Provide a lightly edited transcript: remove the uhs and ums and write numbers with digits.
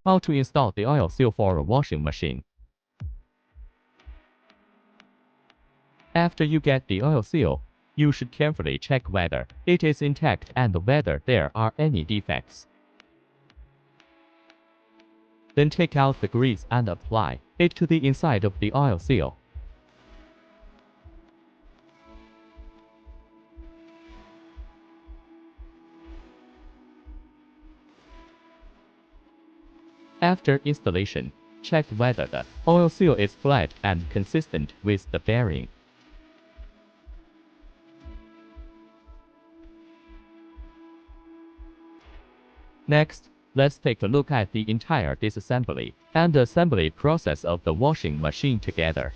How to install the oil seal for a washing machine. After you get the oil seal, you should carefully check whether it is intact and whether there are any defects. Then take out the grease and apply it to the inside of the oil seal. After installation, check whether the oil seal is flat and consistent with the bearing. Next, let's take a look at the entire disassembly and assembly process of the washing machine together.